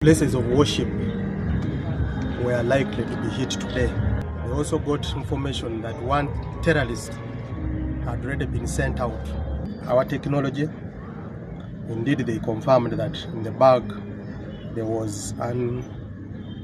Places of worship were likely to be hit today. They also got information that one terrorist had already been sent out. Our technology, indeed they confirmed that in the bag there was an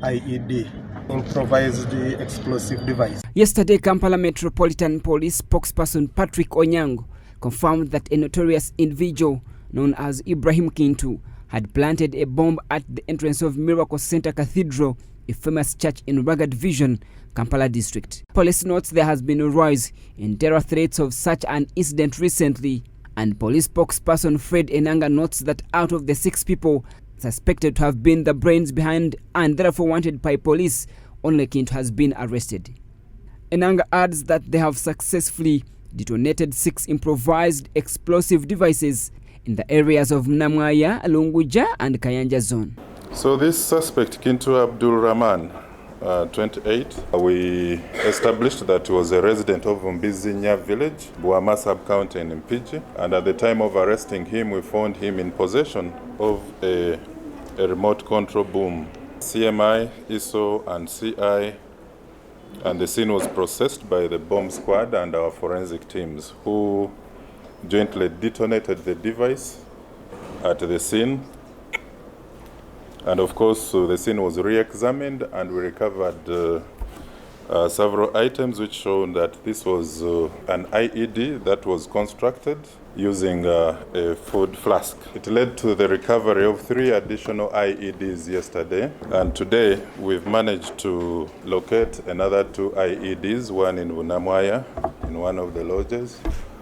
IED, Improvised Explosive Device. Yesterday, Kampala Metropolitan Police spokesperson Patrick Onyango confirmed that a notorious individual known as Ibrahim Kintu had planted a bomb at the entrance of Miracle Center Cathedral, a famous church in Rubaga Division, Kampala district. Police notes there has been a rise in terror threats of such an incident recently, and police spokesperson Fred Enanga notes that out of the 6 people suspected to have been the brains behind and therefore wanted by police, only Kintu has been arrested. Enanga adds that they have successfully detonated 6 improvised explosive devices in the areas of Namwaya, Lunguja and Kayanja zone. So this suspect, Kintu Ibrahim, 28, we established that he was a resident of Mbizinya village, Buama sub-county in Mpigi, and at the time of arresting him, we found him in possession of a remote control boom, CMI, ISO and CI, and the scene was processed by the bomb squad and our forensic teams who jointly detonated the device at the scene. And of course, the scene was re-examined and we recovered several items which showed that this was an IED that was constructed using a food flask. It led to the recovery of 3 additional IEDs yesterday, and today we've managed to locate another 2 IEDs, one in Bunamwaya, in one of the lodges,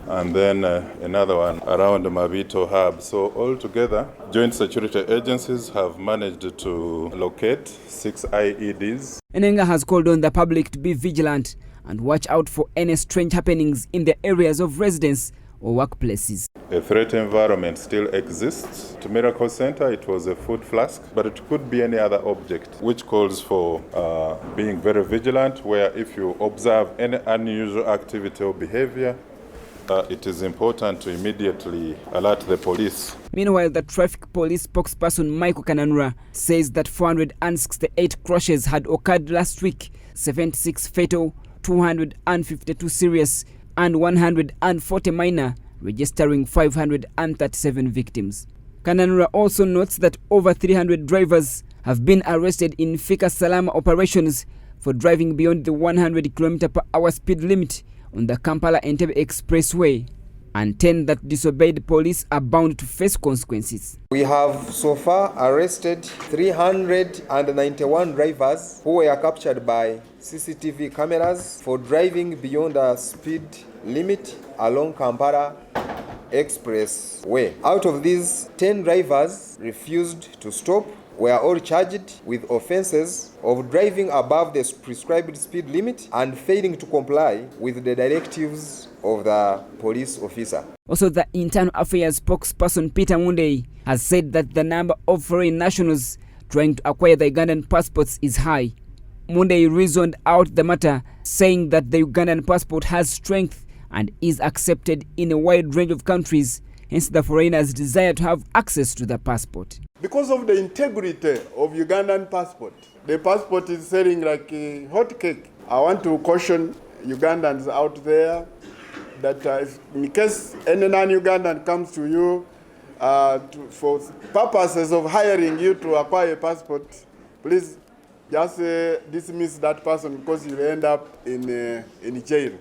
and then another one around the Mabito hub. So altogether, joint security agencies have managed to locate 6 IEDs. Enanga has called on the public to be vigilant and watch out for any strange happenings in the areas of residence or workplaces. A threat environment still exists. To Miracle Center, it was a food flask, but it could be any other object, which calls for being very vigilant, where if you observe any unusual activity or behavior, it is important to immediately alert the police. Meanwhile, the traffic police spokesperson Michael Kananura says that 468 crashes had occurred last week, 76 fatal, 252 serious, and 140 minor, registering 537 victims. Kananura also notes that over 300 drivers have been arrested in Fika Salama operations for driving beyond the 100 km/h speed limit on the Kampala-Entebbe Expressway, and 10 that disobeyed police are bound to face consequences. We have so far arrested 391 drivers who were captured by CCTV cameras for driving beyond the speed limit along Kampala Expressway. Out of these, 10 drivers refused to stop, were all charged with offenses of driving above the prescribed speed limit and failing to comply with the directives of the police officer. Also, the Internal Affairs spokesperson Peter Mundei has said that the number of foreign nationals trying to acquire the Ugandan passports is high. Mundei reasoned out the matter, saying that the Ugandan passport has strength and is accepted in a wide range of countries, hence the foreigners desire to have access to the passport. Because of the integrity of Ugandan passport, the passport is selling like a hot cake. I want to caution Ugandans out there that if in case any non-Ugandan comes to you for purposes of hiring you to acquire a passport, please just dismiss that person because you'll end up in jail.